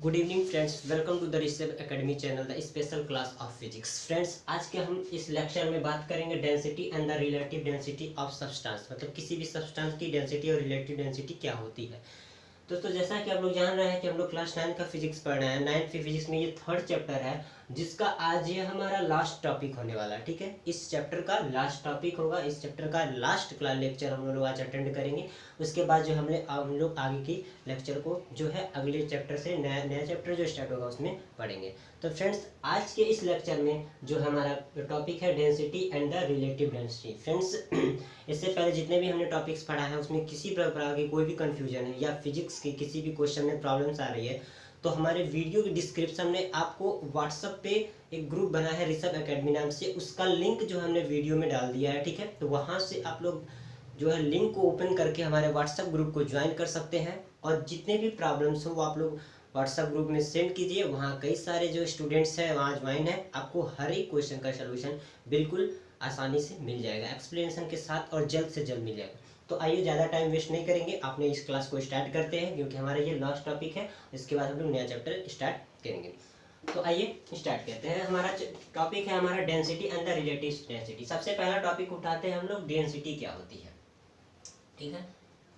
Good evening friends, welcome to the resep academy channel the special class of physics. Friends, आज के हम इस lecture में बात करेंगे density and the relative density of substance. मतलब किसी भी सब्सटेंस की डेंसिटी और रिलेटिव डेंसिटी क्या होती है। दोस्तों, जैसा कि आप लोग जान रहे हैं कि हम लोग क्लास 9 का फिजिक्स पढ़ रहे हैं। 9th फिजिक्स में ये थर्ड चैप्टर है, जिसका आज ये हमारा लास्ट टॉपिक होने वाला है। ठीक है, इस चैप्टर का लास्ट टॉपिक होगा। इस चैप्टर का लास्ट क्लास लेक्चर हम लोग आज अटेंड करेंगे। उसके बाद जो हम लोग आगे की लेक्चर को जो है अगले चैप्टर से नया चैप्टर जो स्टार्ट होगा उसमें पढ़ेंगे। तो फ्रेंड्स, आज के इस लेक्चर में जो हमारा टॉपिक है density and the relative density. Friends, इससे पहले जितने भी हमने टॉपिक्स पढ़ा है उसमें किसी प्रकार की कोई भी कंफ्यूजन है या फिजिक्स की किसी भी क्वेश्चन में प्रॉब्लम्स आ रही है तो हमारे वीडियो के डिस्क्रिप्शन में आपको व्हाट्सएप पे एक ग्रुप बना है ऋषभ एकेडमी नाम से, उसका लिंक जो हमने वीडियो में डाल दिया है। ठीक है, तो वहाँ से आप लोग जो है लिंक को ओपन करके हमारे व्हाट्सएप ग्रुप को ज्वाइन कर सकते हैं और जितने भी प्रॉब्लम्स हो वो आप लोग व्हाट्सएप ग्रुप में सेंड कीजिए। वहाँ कई सारे जो स्टूडेंट्स हैं वहाँ ज्वाइन है, आपको हर एक क्वेश्चन का सलूशन बिल्कुल आसानी से मिल जाएगा, एक्सप्लेनेशन के साथ और जल्द से जल्द मिल जाएगा। तो आइए, ज़्यादा टाइम वेस्ट नहीं करेंगे, आपने इस क्लास को स्टार्ट करते हैं क्योंकि हमारा ये लास्ट टॉपिक है। इसके बाद हम लोग नया चैप्टर स्टार्ट करेंगे। तो आइए स्टार्ट करते हैं। हमारा टॉपिक है हमारा density and the relative density. सबसे पहला टॉपिक उठाते हैं हम लोग, डेंसिटी क्या होती है। ठीक है,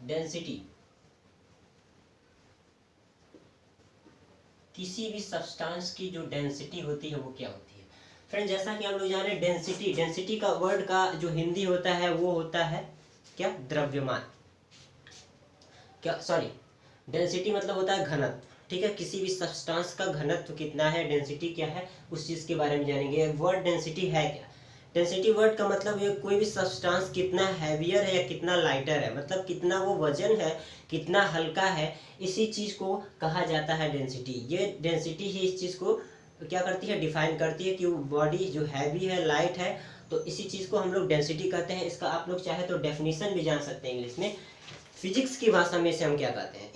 डेंसिटी किसी भी सब्सटेंस की जो डेंसिटी होती है वो क्या होती है। फ्रेंड, जैसा कि हम लोग जाने डेंसिटी का वर्ड का जो हिंदी होता है वो होता है क्या, द्रव्यमान। क्या, सॉरी, डेंसिटी मतलब होता है घनत्व। ठीक है, किसी भी सब्सटेंस का घनत्व कितना है, डेंसिटी क्या है, उस चीज के बारे में जानेंगे। वर्ड डेंसिटी है क्या। डेंसिटी वर्ड का मतलब ये कोई भी सब्सटेंस कितना हैवियर है या कितना लाइटर है, मतलब कितना वो वजन है, कितना हल्का है, इसी चीज को कहा जाता है डेंसिटी। ये डेंसिटी ही इस चीज को क्या करती है, डिफाइन करती है कि वो बॉडी जो हैवी है, लाइट है, तो इसी चीज को हम लोग डेंसिटी कहते हैं। इसका आप लोग चाहे तो डेफिनेशन भी जान सकते हैं इंग्लिश में। फिजिक्स की भाषा में से हम क्या कहते हैं,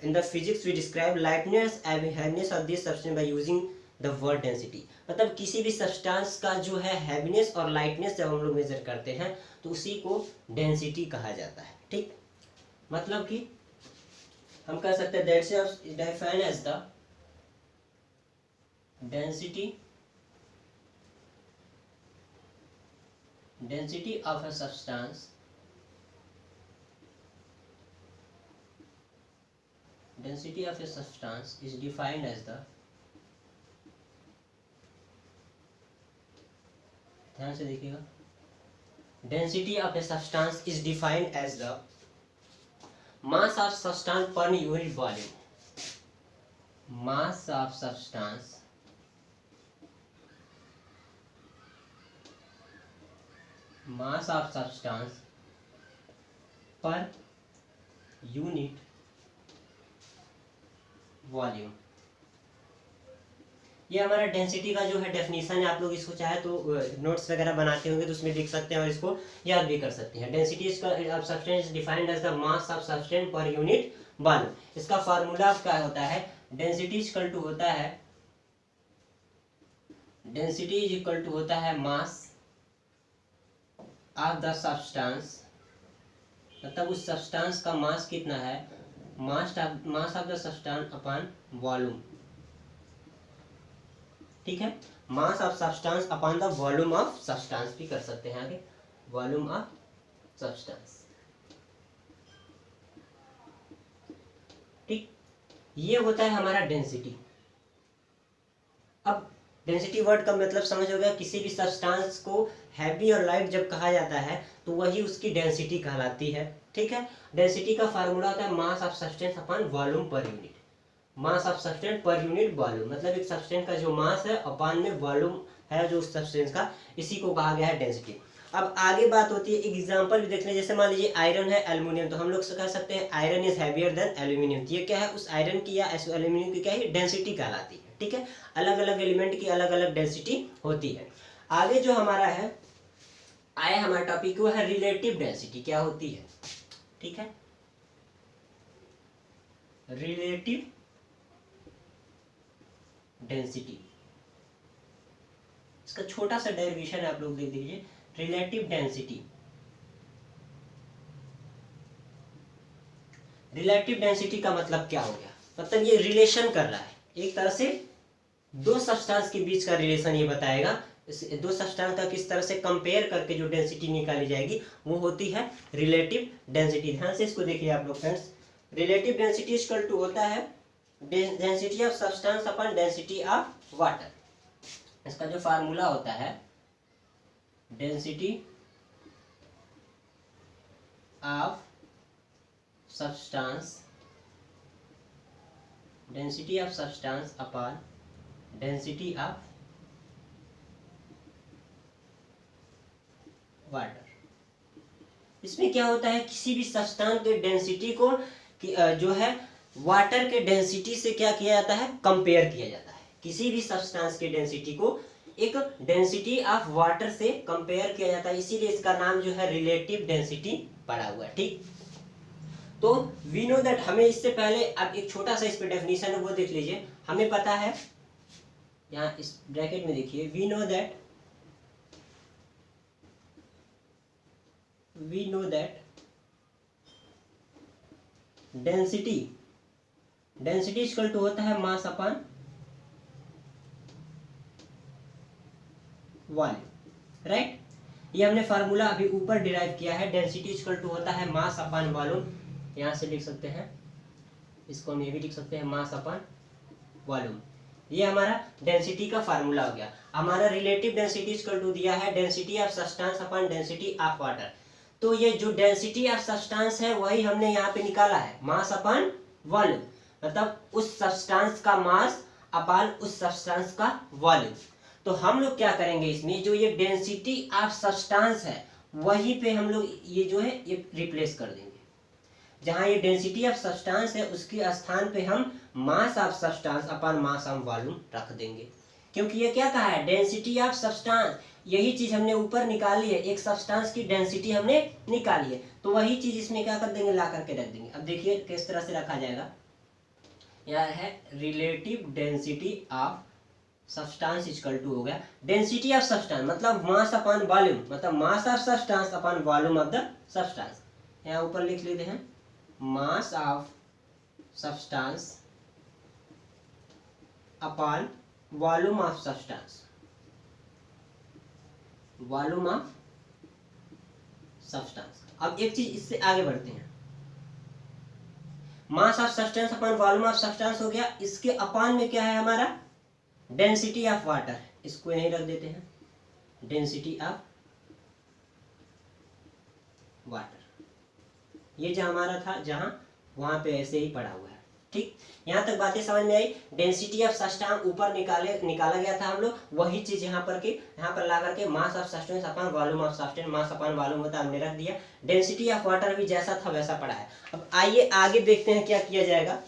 in the physics we describe lightness and heaviness of this substance by using the word density. मतलब किसी भी सब्सटेंस का जो है हैवीनेस और लाइटनेस जब हम लोग मेजर करते हैं तो उसी को डेंसिटी कहा जाता है। ठीक, मतलब कि हम कह सकते हैं that's defined as the density of a substance density of a substance is defined as the, ध्यान से देखिएगा, density of a substance is defined as the mass of substance per unit volume. Mass of substance per unit volume. ये हमारा density का जो है definition है। आप लोग इसको चाहे तो नोट्स वगैरह बनाते होंगे तो उसमें लिख सकते हैं और इसको याद भी कर सकते हैं। Density of substance is defined as the mass of substance per unit volume. इसका फार्मूला क्या होता है, डेंसिटी इज इक्वल टू होता है मास ऑफ द सब्सटेंस, मतलब उस सब्सटेंस का मास कितना है, mass of the substance upon volume. ठीक है, मास of substance upon the volume of substance भी कर सकते हैं आगे, वॉल्यूम ऑफ सब्सटेंस। ठीक, ये होता है हमारा डेंसिटी। अब डेंसिटी वर्ड का मतलब समझ हो गया, किसी भी सब्सटेंस को हैवी और लाइट जब कहा जाता है तो वही उसकी डेंसिटी कहलाती है। ठीक है, डेंसिटी का फार्मूला होता है मास of substance upon volume per unit. Mass of substance per unit volume, मतलब एक सब्सटेंस का जो मास है अपॉन में वॉल्यूम है जो उस सब्सटेंस का, इसी को कहा गया है डेंसिटी। अब आगे बात होती है, एग्जांपल भी देख लें। जैसे मान लीजिए आयरन है, एल्युमिनियम, तो हम लोग कह सकते हैं iron is heavier than aluminium. ये क्या है, उस आयरन की या एल्यूमिनियम की क्या है, डेंसिटी कहलाती है। ठीक है, अलग अलग एलिमेंट की अलग अलग डेंसिटी होती है। आगे जो हमारा है आया हमारा टॉपिक वो है रिलेटिव डेंसिटी क्या होती है। ठीक है, रिलेटिव डेंसिटी, इसका छोटा सा डेरिवेशन है, आप लोग देख लीजिए। रिलेटिव डेंसिटी, रिलेटिव डेंसिटी का मतलब क्या हो गया, मतलब ये रिलेशन कर रहा है। एक तरह से दो सब्सटेंस के बीच का रिलेशन ये बताएगा। दो सब्सटेंस का किस तरह से कंपेयर करके जो डेंसिटी निकाली जाएगी वो होती है रिलेटिव डेंसिटी। ध्यान से इसको देखिए आप लोग friends. Relative density equal to होता है density of substance upon density of water. इसका जो फार्मूला होता है density of substance upon density of water. इसमें क्या होता है, किसी भी सब्सटेंस के डेंसिटी को जो है वाटर के डेंसिटी से क्या किया जाता है, कंपेयर किया जाता है। किसी भी सब्सटेंस के डेंसिटी को एक डेंसिटी ऑफ वाटर से कंपेयर किया जाता है, इसीलिए इसका नाम जो है रिलेटिव डेंसिटी पड़ा हुआ है। ठीक, तो वी नो दैट, हमें इससे पहले अब एक छोटा सा इस पे डेफिनेशन है वो देख लीजिए। हमें पता है, यहाँ इस ब्रैकेट में देखिए, we know that density equal to होता है मास अपॉन वॉल्यूम, राइट। ये हमने फार्मूला अभी ऊपर डिराइव किया है। डेंसिटी इक्वल टू होता है मास अपॉन वॉल्यूम। यहाँ से लिख सकते हैं, इसको हम ये भी लिख सकते हैं मास अपॉन वॉल्यूम। ये हमारा डेंसिटी का फार्मूला हो गया। हमारा रिलेटिव डेंसिटी इक्वल टू दिया है density of substance upon density of water. तो ये जो डेंसिटी ऑफ सब्सटेंस है वही हमने यहाँ पे निकाला है, मास अपॉन वॉल्यूम, मतलब उस सब्सटेंस का मास अपॉन उस सब्सटेंस का वॉल्यूम। तो हम लोग क्या करेंगे, इसमें जो ये डेंसिटी ऑफ सब्सटेंस है वहीं पे हम लोग ये जो है ये रिप्लेस कर देंगे। जहां ये डेंसिटी ऑफ सब्सटेंस है उसके स्थान पे हम मास of substance upon mass of volume रख देंगे। क्योंकि ये क्या कहा है, डेंसिटी ऑफ सब्सटेंस, यही चीज हमने ऊपर निकाली है, एक सब्सटेंस की डेंसिटी हमने निकाली है, तो वही चीज इसमें क्या कर देंगे, ला करके रख देंगे। अब देखिए किस तरह से रखा जाएगा। यह है relative density of substance equal to हो गया डेंसिटी ऑफ सब्सटेंस, मतलब मास अपॉन वॉल्यूम, मतलब मास of substance upon volume of the substance. यहाँ ऊपर लिख लेते हैं मास of substance upon volume of substance, volume of substance. अब एक चीज इससे आगे बढ़ते हैं, मास of substance upon volume of substance हो गया। इसके अपॉन में क्या है हमारा, डेंसिटी ऑफ वाटर, इसको यहीं रख देते हैं, डेंसिटी ऑफ वाटर। ये जो हमारा था जहां, वहां पे ऐसे ही पड़ा हुआ है। ठीक, यहां तक बातें समझ में आई। डेंसिटी ऑफ सब्सटेंस ऊपर निकाला गया था हम लोग, वही चीज यहाँ पर ला करके मास of substance upon volume of substance, mass upon volume होता है, हमने रख दिया। डेंसिटी ऑफ वाटर भी जैसा था वैसा पड़ा है। अब आइए आगे देखते हैं क्या किया जाएगा।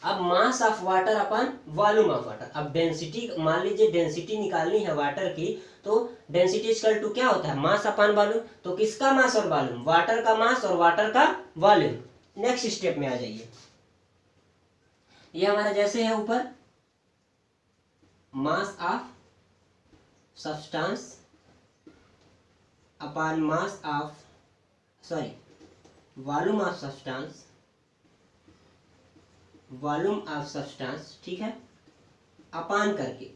अब mass of water upon volume of water. अब डेंसिटी, मान लीजिए डेंसिटी निकालनी है वाटर की, तो डेंसिटी इक्वल टू क्या होता है, मास अपॉन वॉल्यूम। तो किसका मास और वॉल्यूम, वाटर का मास और वाटर का वॉल्यूम। नेक्स्ट स्टेप में आ जाइए, ये हमारा जैसे है ऊपर, मास of substance upon mass of, sorry, volume of substance, volume of substance, ठीक है, अपान करके।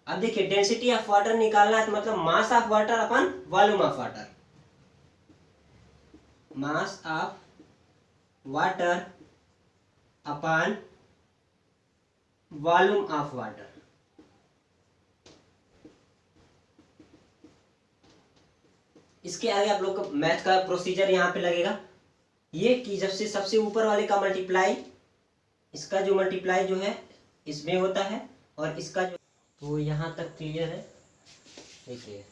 अब देखिए डेंसिटी ऑफ वाटर निकालना है, तो मतलब mass of water upon volume of water, mass of water upon volume of water. इसके आगे आप लोग को मैथ का प्रोसीजर यहां पे लगेगा, ये कि जब से सबसे ऊपर वाले का मल्टीप्लाई, इसका जो मल्टीप्लाई जो है इसमें होता है, और इसका जो, तो यहाँ तक क्लियर है। देखिए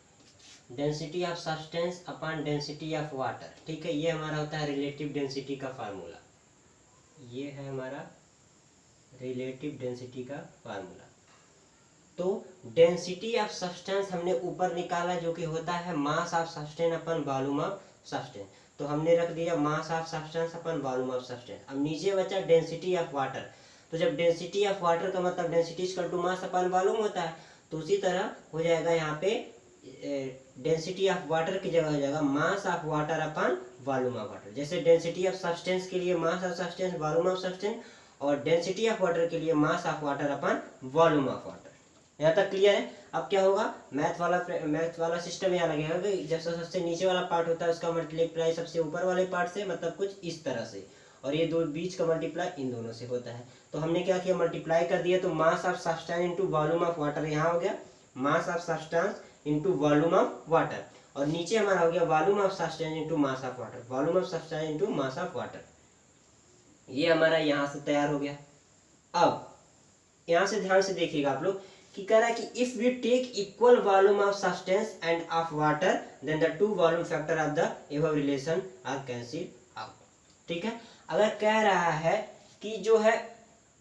density of substance upon density of water, ठीक है, ये हमारा होता है रिलेटिव डेंसिटी का फार्मूला। ये है हमारा रिलेटिव डेंसिटी का फार्मूला। तो डेंसिटी ऑफ सब्सटेंस हमने ऊपर निकाला, जो कि होता है मास of substance upon volume of substance. तो हमने रख दिया मास of substance upon volume of substance. अब नीचे बचा डेंसिटी ऑफ वाटर। तो जब डेंसिटी ऑफ वाटर का मतलब density equal to mass upon volume होता है, तो उसी तरह हो जाएगा यहाँ पे डेंसिटी ऑफ वाटर की जगह हो जाएगा mass of water upon volume of water. जैसे डेंसिटी ऑफ सब्सटेंस के लिए मास of substance volume of substance, और डेंसिटी ऑफ वाटर के लिए mass of water upon volume of water. यहाँ तक क्लियर है। अब क्या होगा, मैथ वाला सिस्टम यहाँ लगेगा कि जैसा सबसे नीचे वाला पार्ट होता है उसका मल्टीप्लाई सबसे ऊपर वाले पार्ट से, मतलब कुछ इस तरह से, और ये दो बीच का मल्टीप्लाई इन दोनों से होता है। तो हमने क्या किया, मल्टीप्लाई कर दिया, तो मास of substance into volume of water यहाँ हो गया, मास of substance into volume of water, और नीचे हमारा हो गया volume of substance into mass of water, volume of substance into mass of water. ये हमारा यहाँ से तैयार हो गया। अब यहाँ से ध्यान से देखिएगा आप लोग कि कह रहा है कि if we take equal volume of substance and of water then the two volume factor of the above relation are cancel out. ठीक है, अगर कह रहा है कि जो है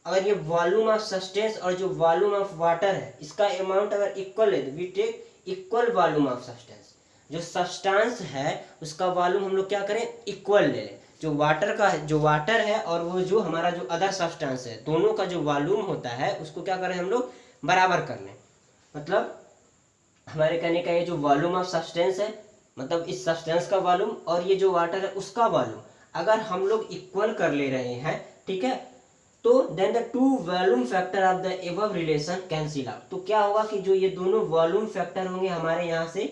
अगर ये वॉल्यूम ऑफ सब्सटेंस और जो वॉल्यूम ऑफ वाटर है इसका अमाउंट अगर इक्वल है, we take equal volume of substance, जो सब्सटेंस है उसका वॉल्यूम हम लोग क्या करें, इक्वल ले लें, जो वाटर का है, जो वाटर है और वो जो हमारा जो अदर सब्सटेंस है, दोनों का जो वॉल्यूम होता है उसको क्या करें हम लोग, बराबर कर लें। मतलब हमारे कहने का ये जो वॉल्यूम ऑफ सब्सटेंस है, मतलब इस सब्सटेंस का वॉल्यूम और ये जो वाटर है उसका वॉल्यूम अगर हम लोग इक्वल कर ले रहे हैं, ठीक है, तो then the two volume factor of the above relation cancel out. तो क्या होगा कि जो ये दोनों वॉल्यूम फैक्टर होंगे हमारे यहाँ से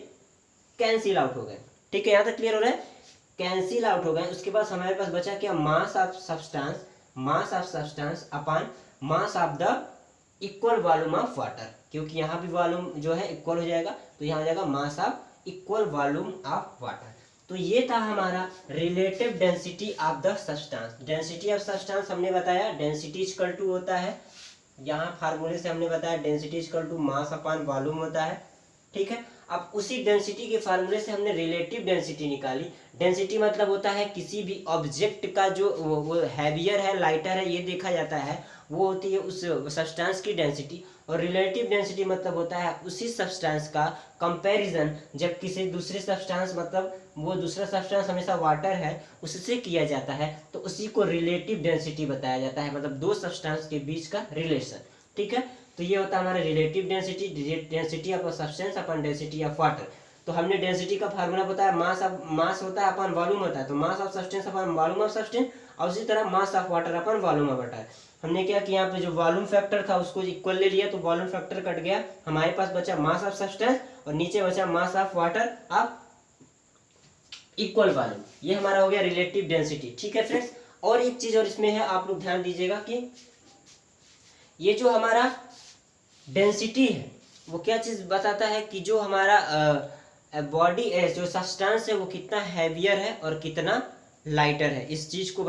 कैंसिल आउट हो गए। ठीक है, यहाँ तक क्लियर हो रहा है, कैंसिल आउट हो गए। उसके बाद हमारे पास बचा क्या, मास of substance upon mass of the equal volume of water, क्योंकि यहाँ भी वॉल्यूम जो है इक्वल हो जाएगा, तो यहाँ हो जाएगा mass of equal volume of water. तो ये था हमारा relative density of the substance. Density of substance हमने बताया डेंसिटी इक्वल टू होता है, यहाँ फार्मूले से हमने बताया density equal to mass upon volume होता है। ठीक है, अब उसी डेंसिटी के फार्मूले से हमने रिलेटिव डेंसिटी निकाली। डेंसिटी मतलब होता है किसी भी ऑब्जेक्ट का जो वो हैवियर है, लाइटर है, ये देखा जाता है, वो होती है उस सब्सटेंस की डेंसिटी। और रिलेटिव डेंसिटी मतलब होता है उसी सब्सटेंस का कंपैरिजन जब किसी दूसरे सब्सटेंस, मतलब वो दूसरा सब्सटेंस हमेशा वाटर है, उससे किया जाता है, तो उसी को रिलेटिव डेंसिटी बताया जाता है, मतलब दो सब्सटेंस के बीच का रिलेशन। ठीक है, तो ये होता है हमारा relative density, density of substance upon density of water. तो हमने डेंसिटी का फार्मूला बताया, मास होता है अपन वॉल्यूम होता है, तो मास of substance upon volume of substance, और उसी तरह mass of water upon volume of water. हमने क्या किया, यहाँ पे जो वॉल्यूम फैक्टर था उसको इक्वल ले लिया, तो वॉल्यूम फैक्टर कट गया, हमारे पास बचा मास ऑफ सब्सटेंस और नीचे बचा mass of water of equal volume. ये हमारा हो गया रिलेटिव डेंसिटी। ठीक है फ्रेंड्स, और एक चीज और इसमें है, आप लोग ध्यान दीजिएगा कि ये जो हमारा डेंसिटी है वो क्या चीज बताता है कि जो हमारा बॉडी जो सब्सटेंस है वो कितना हैवियर है और कितना लाइटर है, इस चीज को